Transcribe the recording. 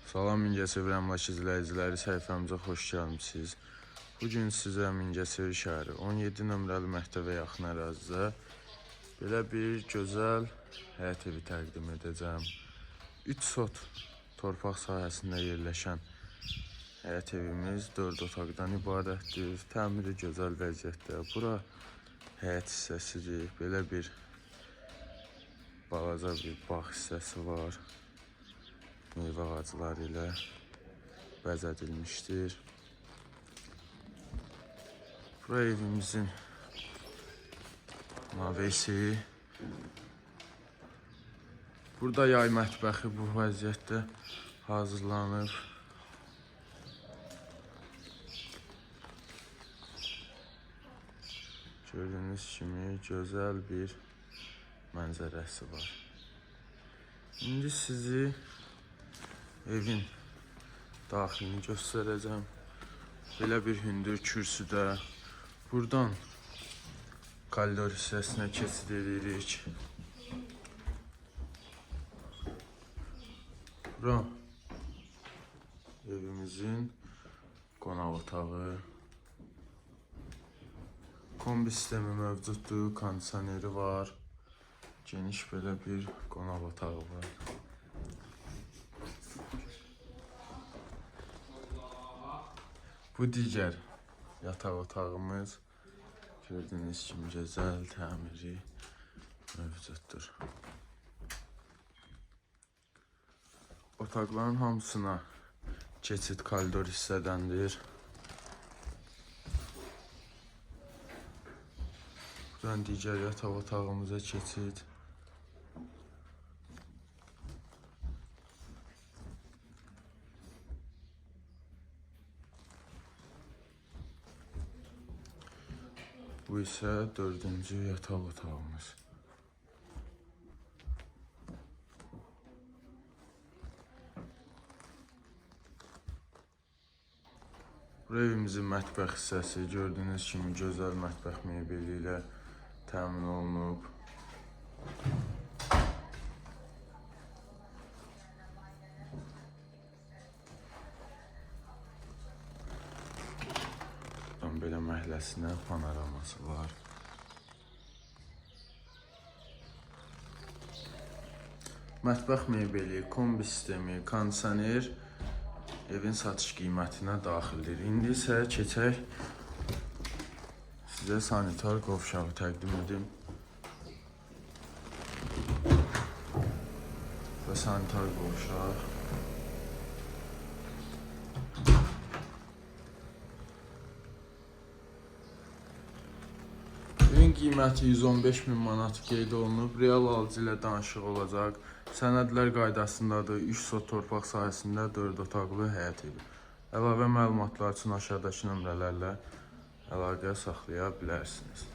Salam Mingəçevir əmlak izləyiciləri, səhifəmizə xoş gəlmisiniz. Bugün sizə Mingəçevir şəhəri 17 nömrəli məktəbə yaxın ərazidə belə bir gözəl həyət evi təqdim edəcəm. 3 sot torpaq sahəsində yerləşən həyət evimiz 4 otaqdan ibarətdir. Təmiri gözəl vəziyyətdə. Bura həyət hissəsidir. Belə bir balaca bir bağ hissəsi var. Meyvə ağacları ilə bəzədilmişdir. Bura evimizin navesi. Burada yay mətbəxi bu vəziyyətdə hazırlanıb. Gördüyünüz kimi gözəl bir mənzərəsi var. İndi sizi evin daxilini göstərəcəm. Belə bir hündür kürsüdə. Buradan koridor hissəsinə keçid edirik. Bura evimizin qonaq otağı. Kombi sistemi mövcuddur, kondisioneri var. Geniş belə bir qonaq otağı var. Bu digər yataq otağımız. Gördüyünüz kimi gözəl təmiri mövcuddur. Otaqların hamısına keçid koridor hissədəndir. Buradan digər yataq otağımıza keçid. Bu isə 4-cü yataq otağımız. Bura evimizin mətbəx hissəsi. Gördüyünüz kimi gözəl mətbəx mebeli ilə təmin olunub. Belə məhəlləsinə panoraması var. Mətbəx mebeli, kombi sistemi, kondisioner evin satış qiymətinə daxildir. İndi isə keçək sizə sanitar qovşağı təqdim edim. Və sanitar qovşaq. Evin qiyməti 115.000 manat qeyd olunub. Real alıcı ilə danışıq olacaq. Sənədlər qaydasındadır. 3 sot torpaq sahəsində 4 otaqlı həyət evi. Əlavə məlumatlar üçün aşağıdakı nömrələrlə əlaqə saxlaya bilərsiniz.